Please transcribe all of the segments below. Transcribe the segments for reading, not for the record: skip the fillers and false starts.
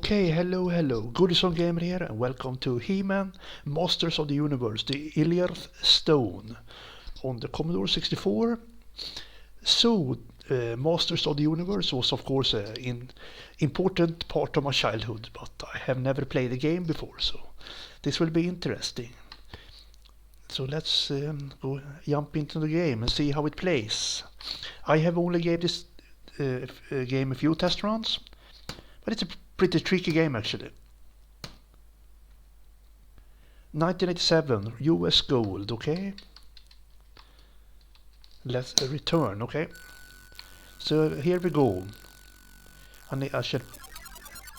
Okay, hello, Goodison Gamer here, and welcome to He-Man Masters of the Universe, the Ilearth Stone on the Commodore 64. So, Masters of the Universe was of course an important part of my childhood, but I have never played the game before, so this will be interesting. So let's go jump into the game and see how it plays. I have only gave this game a few test runs, but it's a pretty tricky game actually. 1987 US gold, okay. Let's return, okay. So here we go. I should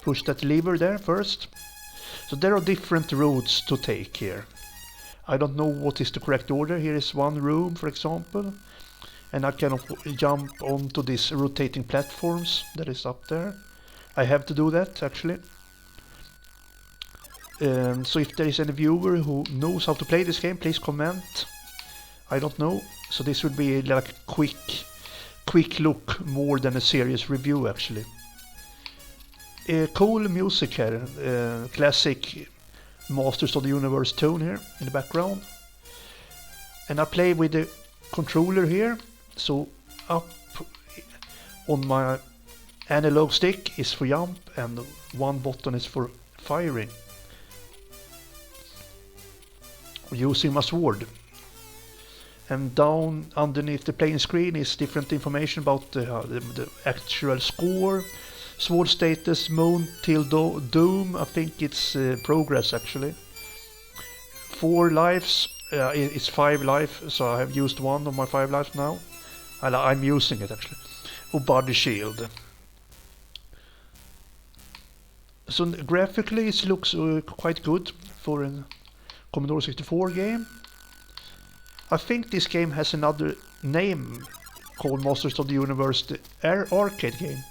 push that lever there first. So there are different roads to take here. I don't know what is the correct order. Here is one room, for example, and I can jump onto these rotating platforms that is up there. I have to do that actually. So if there is any viewer who knows how to play this game, please comment. I don't know, so this would be like a quick look more than a serious review actually. Cool music here, classic Masters of the Universe tone here in the background. And I play with the controller here, so up on my analog stick is for jump and one button is for firing using my sword. And down underneath the playing screen is different information about the actual score, sword status, moon till doom. I think it's progress actually. 4 lives, it's 5 life, so I have used one of my 5 lives now. I'm using it actually. Oh, body shield. So graphically it looks quite good for a Commodore 64 game. I think this game has another name called Masters of the Universe, the arcade game.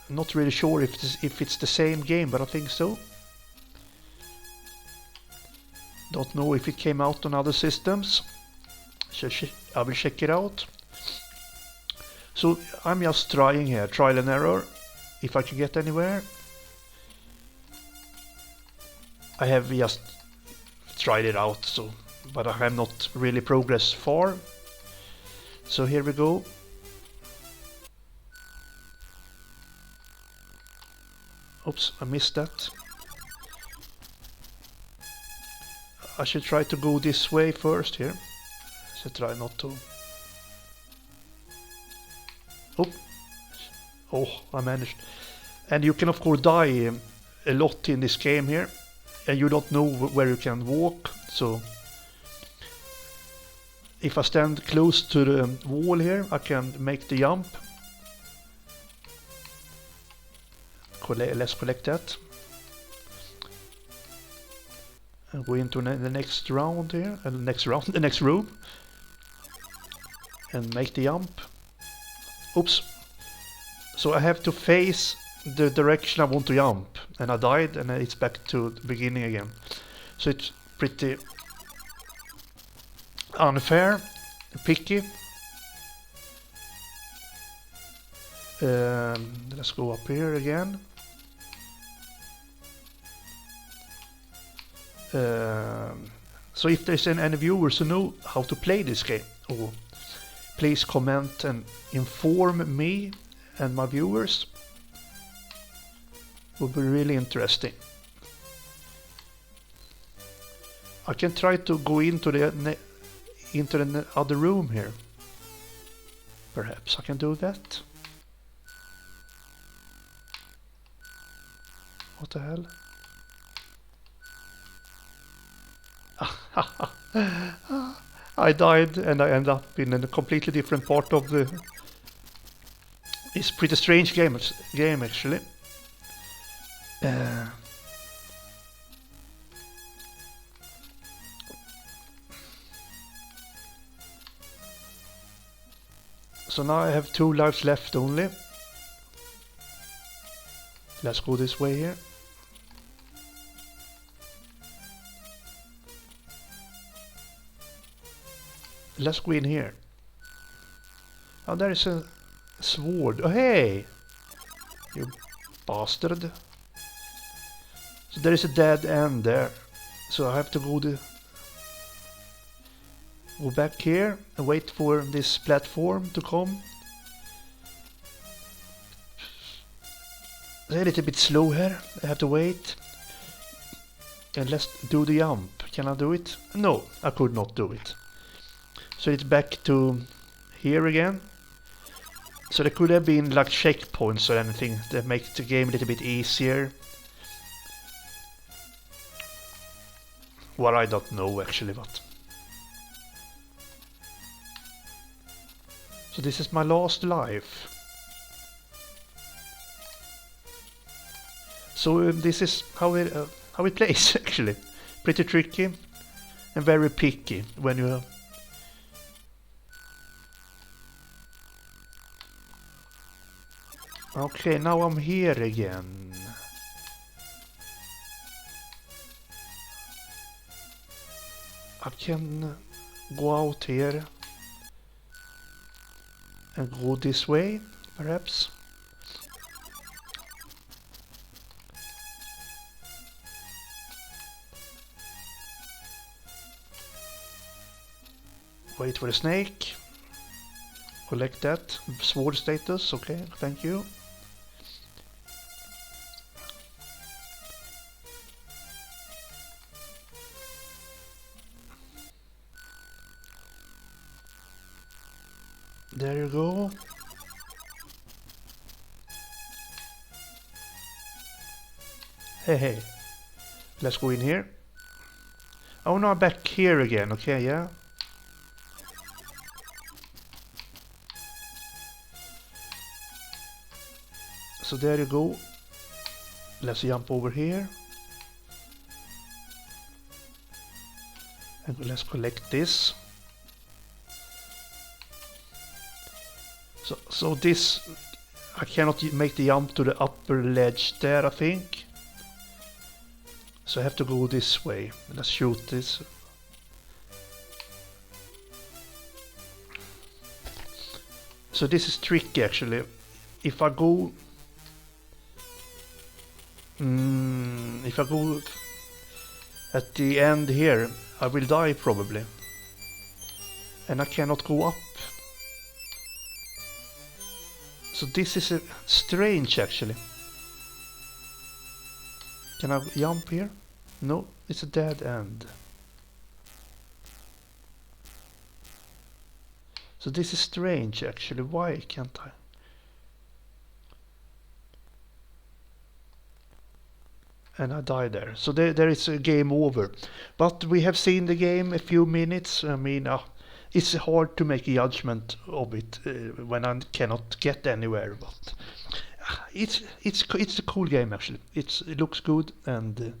Not really sure if it's the same game, but I think so. Don't know if it came out on other systems. I will check it out. So I'm just trying here, trial and error, if I can get anywhere. I have just tried it out, so but I have not really progressed far. So here we go. Oops, I missed that. I should try to go this way first here. I should try not to. Oh, I managed. And you can of course die a lot in this game here, and you don't know where you can walk. So if I stand close to the wall here, I can make the jump. Let's collect that. And go into the next round here, and the next room, and make the jump. Oops. So I have to face the direction I want to jump, and I died, and it's back to the beginning again. So it's pretty unfair, picky. Let's go up here again. So if there's any viewers who know how to play this game, please comment and inform me and my viewers. Would be really interesting. I can try to go into the other room here. Perhaps I can do that. What the hell? I died and I end up in a completely different part of the... It's a pretty strange game actually. So now I have 2 lives left only. Let's go this way here. Let's go in here. Oh, there is a sword. Oh, hey! You Bastard. So there is a dead end there. So I have to go back here and wait for this platform to come. It's a little bit slow here. I have to wait. And let's do the jump. Can I do it? No, I could not do it. So it's back to here again. So there could have been like checkpoints or anything that make the game a little bit easier. Well, I don't know actually, but... So this is my last life. So this is how it plays actually. Pretty tricky and very picky when you... Okay, now I'm here again. I can go out here and go this way, perhaps. Wait for the snake. Collect that. Sword status, okay, thank you. There you go. Hey. Let's go in here. Oh no, I'm back here again, okay, yeah. So there you go. Let's jump over here. And let's collect this. So this, I cannot make the jump to the upper ledge there, I think. So I have to go this way. Let's shoot this. So this is tricky actually. If I go... if I go at the end here, I will die probably. And I cannot go up. So this is strange actually. Can I jump here? No, it's a dead end. So this is strange actually. Why can't I? And I die there. So there is a game over. But we have seen the game a few minutes. I mean, it's hard to make a judgment of it when I cannot get anywhere. But it's a cool game actually. It looks good and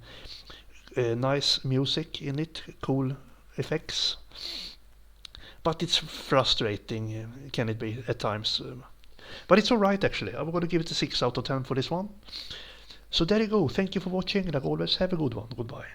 nice music in it, cool effects. But it's frustrating, can it be at times? But it's alright actually. I'm going to give it a 6 out of 10 for this one. So there you go. Thank you for watching, and like always, have a good one. Goodbye.